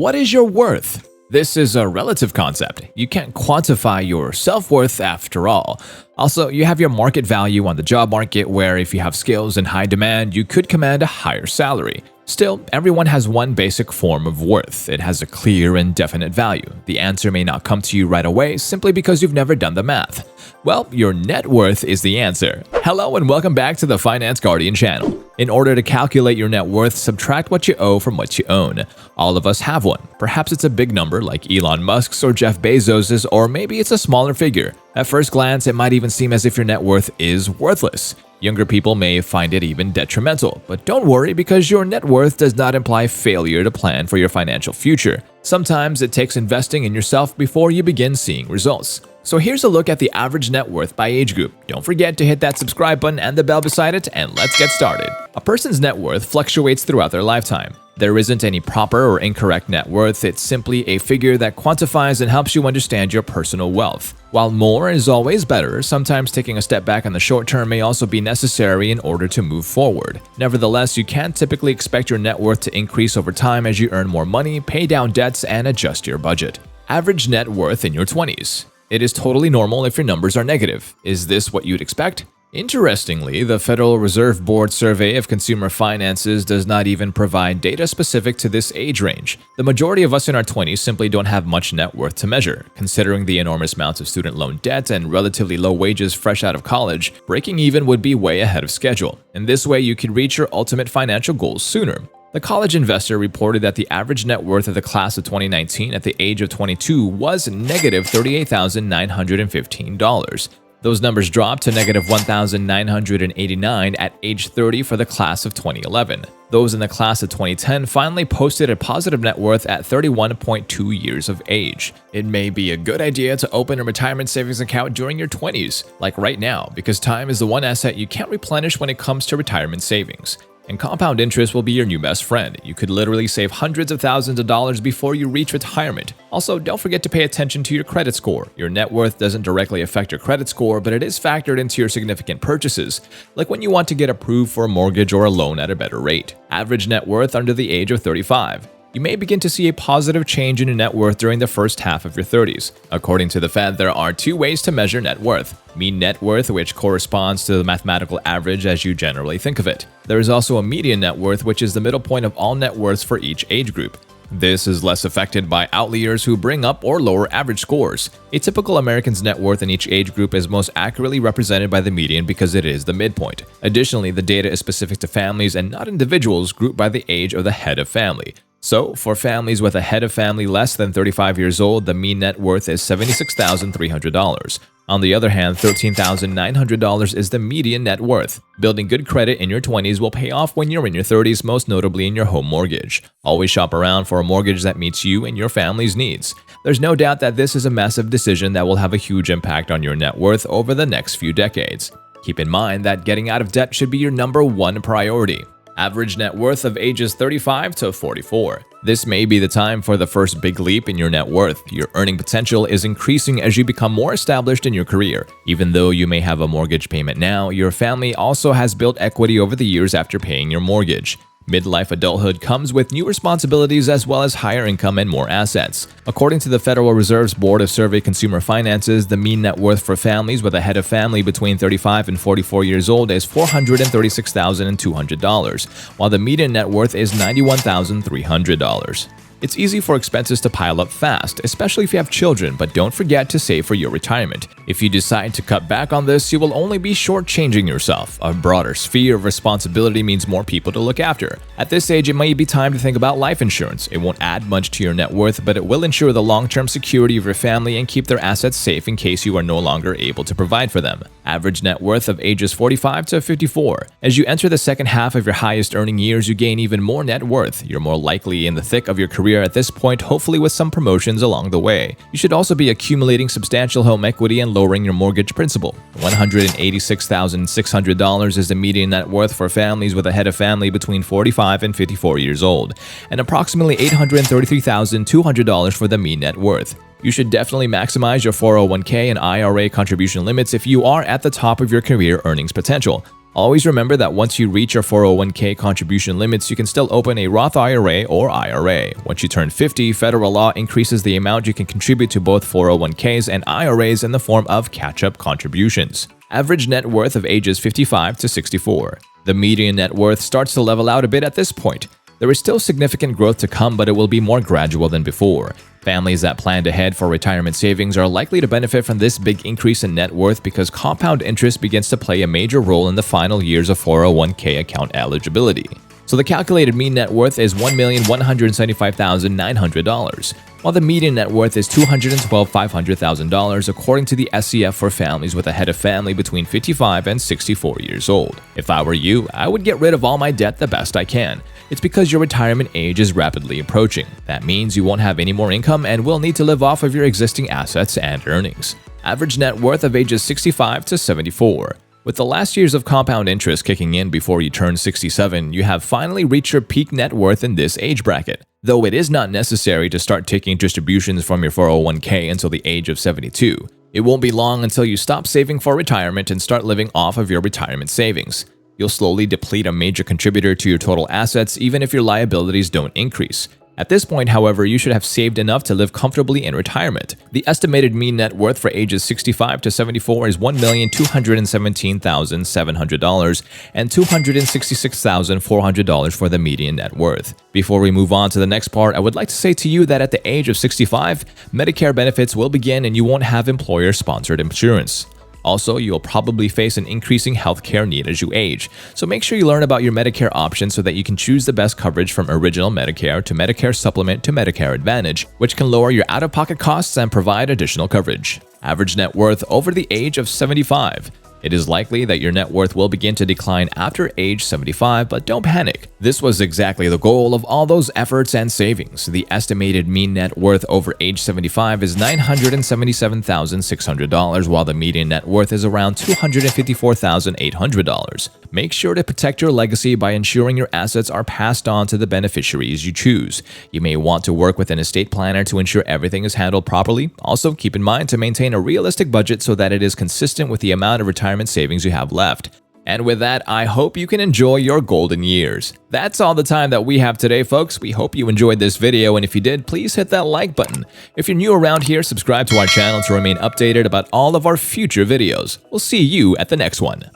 What is your worth? This is a relative concept. You can't quantify your self-worth after all. Also, you have your market value on the job market where if you have skills in high demand, you could command a higher salary. Still, everyone has one basic form of worth. It has a clear and definite value. The answer may not come to you right away simply because you've never done the math. Well, your net worth is the answer. Hello and welcome back to the Finance Guardian channel. In order to calculate your net worth, subtract what you owe from what you own. All of us have one. Perhaps it's a big number like Elon Musk's or Jeff Bezos's, or maybe it's a smaller figure. At first glance, it might even seem as if your net worth is worthless. Younger people may find it even detrimental, but don't worry because your net worth does not imply failure to plan for your financial future. Sometimes it takes investing in yourself before you begin seeing results. So here's a look at the average net worth by age group. Don't forget to hit that subscribe button and the bell beside it, and let's get started. A person's net worth fluctuates throughout their lifetime. There isn't any proper or incorrect net worth, it's simply a figure that quantifies and helps you understand your personal wealth. While more is always better, sometimes taking a step back in the short term may also be necessary in order to move forward. Nevertheless, you can typically expect your net worth to increase over time as you earn more money, pay down debts, and adjust your budget. Average net worth in your 20s. It is totally normal if your numbers are negative. Is this what you'd expect? Interestingly, the Federal Reserve Board survey of consumer finances does not even provide data specific to this age range. The majority of us in our 20s simply don't have much net worth to measure. Considering the enormous amounts of student loan debt and relatively low wages fresh out of college, breaking even would be way ahead of schedule. In this way, you could reach your ultimate financial goals sooner. The College Investor reported that the average net worth of the class of 2019 at the age of 22 was negative $38,915. Those numbers dropped to negative $1,989 at age 30 for the class of 2011. Those in the class of 2010 finally posted a positive net worth at 31.2 years of age. It may be a good idea to open a retirement savings account during your 20s, like right now, because time is the one asset you can't replenish when it comes to retirement savings. And compound interest will be your new best friend. You could literally save hundreds of thousands of dollars before you reach retirement. Also, don't forget to pay attention to your credit score. Your net worth doesn't directly affect your credit score, but it is factored into your significant purchases, like when you want to get approved for a mortgage or a loan at a better rate. Average net worth under the age of 35. You may begin to see a positive change in your net worth during the first half of your 30s. According to the Fed, there are two ways to measure net worth. Mean net worth, which corresponds to the mathematical average as you generally think of it. There is also a median net worth, which is the middle point of all net worths for each age group. This is less affected by outliers who bring up or lower average scores. A typical American's net worth in each age group is most accurately represented by the median because it is the midpoint. Additionally, the data is specific to families and not individuals grouped by the age of the head of family. So, for families with a head of family less than 35 years old, the mean net worth is $76,300. On the other hand, $13,900 is the median net worth. Building good credit in your 20s will pay off when you're in your 30s, most notably in your home mortgage. Always shop around for a mortgage that meets you and your family's needs. There's no doubt that this is a massive decision that will have a huge impact on your net worth over the next few decades. Keep in mind that getting out of debt should be your number one priority. Average net worth of ages 35 to 44. This may be the time for the first big leap in your net worth. Your earning potential is increasing as you become more established in your career. Even though you may have a mortgage payment now, your family also has built equity over the years after paying your mortgage. Midlife adulthood comes with new responsibilities as well as higher income and more assets. According to the Federal Reserve's Board of Survey Consumer Finances, the mean net worth for families with a head of family between 35 and 44 years old is $436,200, while the median net worth is $91,300. It's easy for expenses to pile up fast, especially if you have children, but don't forget to save for your retirement. If you decide to cut back on this, you will only be shortchanging yourself. A broader sphere of responsibility means more people to look after. At this age, it might be time to think about life insurance. It won't add much to your net worth, but it will ensure the long-term security of your family and keep their assets safe in case you are no longer able to provide for them. Average net worth of ages 45 to 54. As you enter the second half of your highest earning years, you gain even more net worth. You're more likely in the thick of your career at this point, hopefully with some promotions along the way. You should also be accumulating substantial home equity and lowering your mortgage principal. $186,600 is the median net worth for families with a head of family between 45 and 54 years old, and approximately $833,200 for the mean net worth. You should definitely maximize your 401k and IRA contribution limits if you are at the top of your career earnings potential. Always remember that once you reach your 401k contribution limits, you can still open a Roth IRA or IRA. Once you turn 50, federal law increases the amount you can contribute to both 401ks and IRAs in the form of catch-up contributions. Average net worth of ages 55 to 64. The median net worth starts to level out a bit at this point. There is still significant growth to come, but it will be more gradual than before. Families that planned ahead for retirement savings are likely to benefit from this big increase in net worth because compound interest begins to play a major role in the final years of 401k account eligibility. So the calculated mean net worth is $1,175,900, while the median net worth is $212,500,000 according to the SCF for families with a head of family between 55 and 64 years old. If I were you, I would get rid of all my debt the best I can. It's because your retirement age is rapidly approaching. That means you won't have any more income and will need to live off of your existing assets and earnings. Average net worth of ages 65 to 74. With the last years of compound interest kicking in before you turn 67, you have finally reached your peak net worth in this age bracket. Though it is not necessary to start taking distributions from your 401k until the age of 72. It won't be long until you stop saving for retirement and start living off of your retirement savings. You'll slowly deplete a major contributor to your total assets even if your liabilities don't increase. At this point, however, you should have saved enough to live comfortably in retirement. The estimated mean net worth for ages 65 to 74 is $1,217,700 and $266,400 for the median net worth. Before we move on to the next part, I would like to say to you that at the age of 65, Medicare benefits will begin and you won't have employer-sponsored insurance. Also, you'll probably face an increasing healthcare need as you age, so make sure you learn about your Medicare options so that you can choose the best coverage from Original Medicare to Medicare Supplement to Medicare Advantage, which can lower your out-of-pocket costs and provide additional coverage. Average net worth over the age of 75. It is likely that your net worth will begin to decline after age 75, but don't panic. This was exactly the goal of all those efforts and savings. The estimated mean net worth over age 75 is $977,600, while the median net worth is around $254,800. Make sure to protect your legacy by ensuring your assets are passed on to the beneficiaries you choose. You may want to work with an estate planner to ensure everything is handled properly. Also, keep in mind to maintain a realistic budget so that it is consistent with the amount of retirement savings you have left. And with that, I hope you can enjoy your golden years. That's all the time that we have today, folks. We hope you enjoyed this video, and if you did, please hit that like button. If you're new around here, subscribe to our channel to remain updated about all of our future videos. We'll see you at the next one.